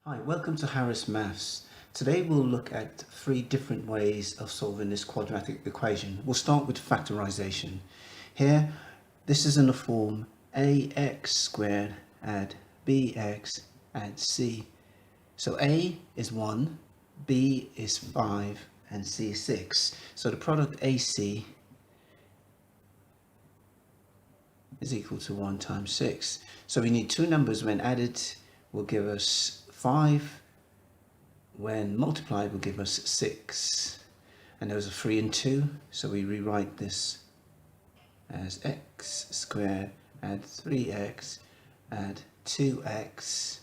Hi, welcome to Harris Maths. Today we'll look at three different ways of solving this quadratic equation. We'll start with factorization. Here, this is in the form ax squared add bx add c. So a is 1, b is 5 and c is 6. So the product ac is equal to 1 times 6. So we need two numbers when added will give us 5, when multiplied will give us 6. And those are 3 and 2, so we rewrite this as x squared add 3x add 2x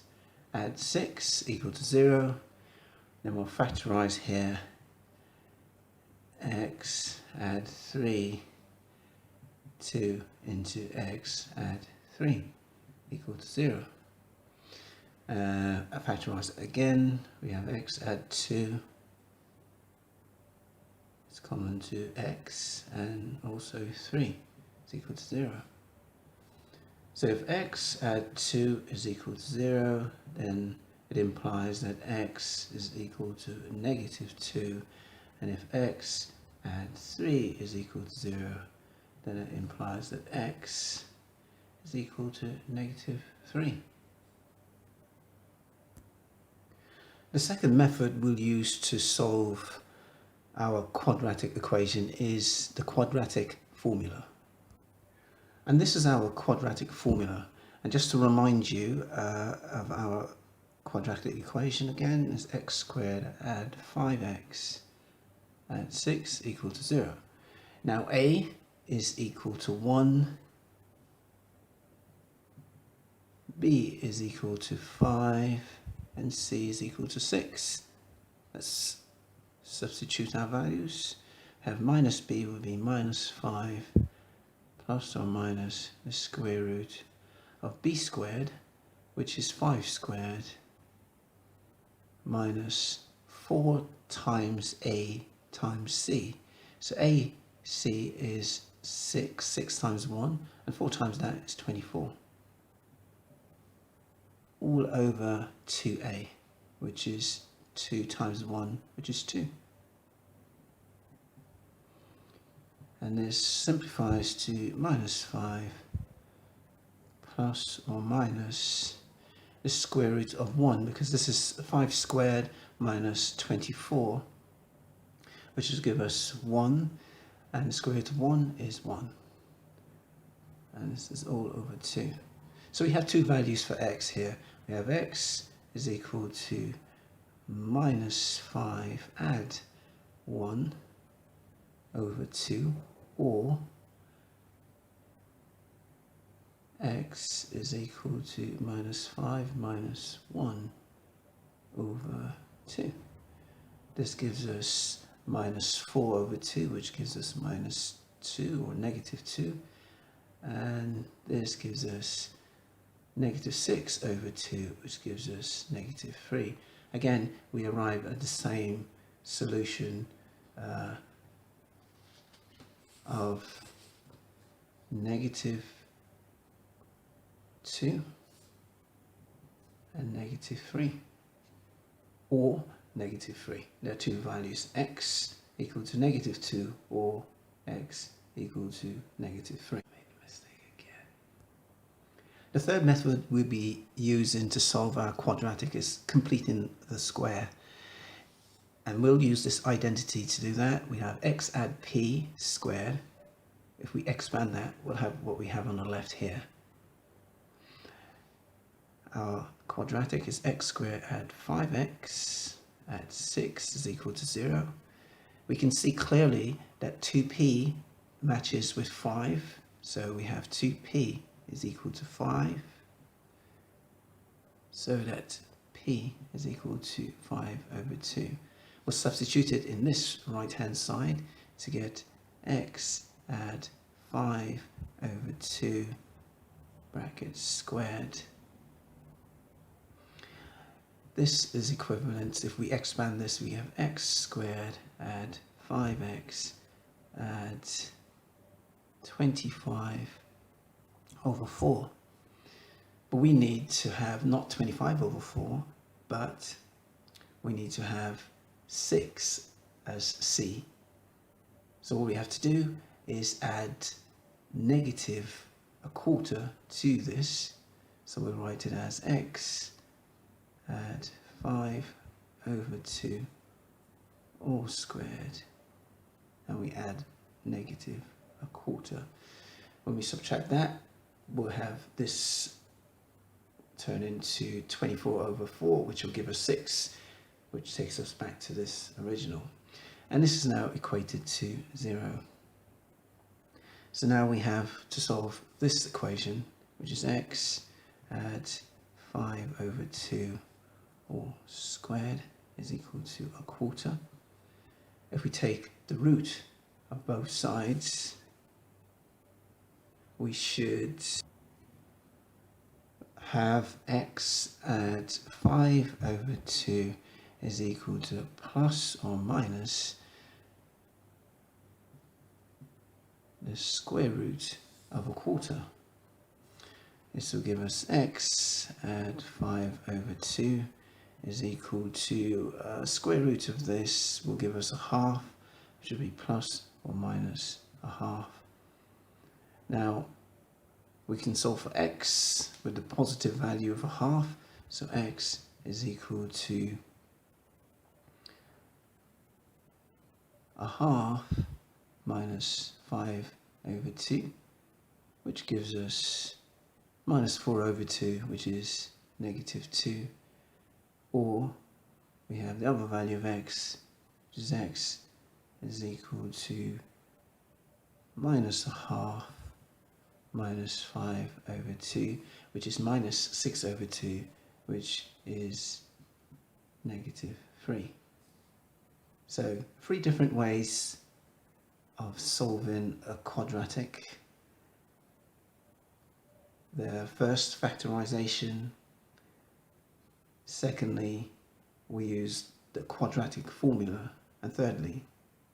add 6 equal to 0. Then we'll factorize here. X add 3, 2 into x add 3 equal to 0. Factorize again, we have x add 2, it's common to x, and also 3 is equal to 0. So if x add 2 is equal to 0, then it implies that x is equal to negative 2, and if x add 3 is equal to 0, then it implies that x is equal to negative 3. The second method we'll use to solve our quadratic equation is the quadratic formula. And this is our quadratic formula. And just to remind you of our quadratic equation again, is x squared add 5x add 6 equal to 0. Now a is equal to 1, b is equal to 5, and c is equal to 6. Let's substitute our values. Have minus b will be minus 5 plus or minus the square root of b squared, which is 5 squared, minus 4 times a times c. So ac is 6 times 1, and 4 times that is 24. All over 2a, which is 2 times 1, which is 2. And this simplifies to minus 5 plus or minus the square root of 1, because this is 5 squared minus 24, which will give us 1, and the square root of 1 is 1. And this is all over 2. So we have two values for x here. We have x is equal to minus 5 add 1 over 2, or x is equal to minus 5 minus 1 over 2. This gives us minus 4 over 2, which gives us minus 2 or negative 2. And this gives us negative 6 over 2, which gives us negative 3. Again, we arrive at the same solution of negative 2 and negative 3, or negative 3. There are two values, x equal to negative 2 or x equal to negative 3. The third method we'll be using to solve our quadratic is completing the square. And we'll use this identity to do that. We have x add p squared. If we expand that, we'll have what we have on the left here. Our quadratic is x squared add 5x add 6 is equal to 0. We can see clearly that 2p matches with 5. So we have 2p is equal to 5, so that p is equal to 5 over 2. We'll substitute it in this right hand side to get x add 5 over 2 brackets squared. This is equivalent, if we expand this, we have x squared add 5x add 25 over 4. But we need to have not 25 over 4, but we need to have 6 as c. So all we have to do is add negative a quarter to this. So we'll write it as x add 5 over 2 all squared, and we add negative a quarter. When we subtract that, we'll have this turn into 24 over 4, which will give us 6, which takes us back to this original. And this is now equated to 0. So now we have to solve this equation, which is x add 5 over 2 all squared is equal to a quarter. If we take the root of both sides, we should have x add 5 over 2 is equal to plus or minus the square root of a quarter. This will give us x add 5 over 2 is equal to square root of this will give us a half, which will be plus or minus a half. Now we can solve for x with the positive value of a half, so x is equal to a half minus 5 over 2, which gives us minus 4 over 2, which is negative 2, or we have the other value of x, which is x is equal to minus a half minus 5 over 2, which is minus 6 over 2, which is negative 3. So 3 different ways of solving a quadratic. The first, factorization. Secondly, we use the quadratic formula. And thirdly,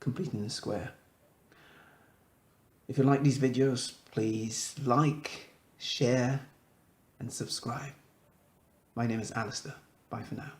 completing the square. If you like these videos, please like, share and subscribe. My name is Alistair. Bye for now.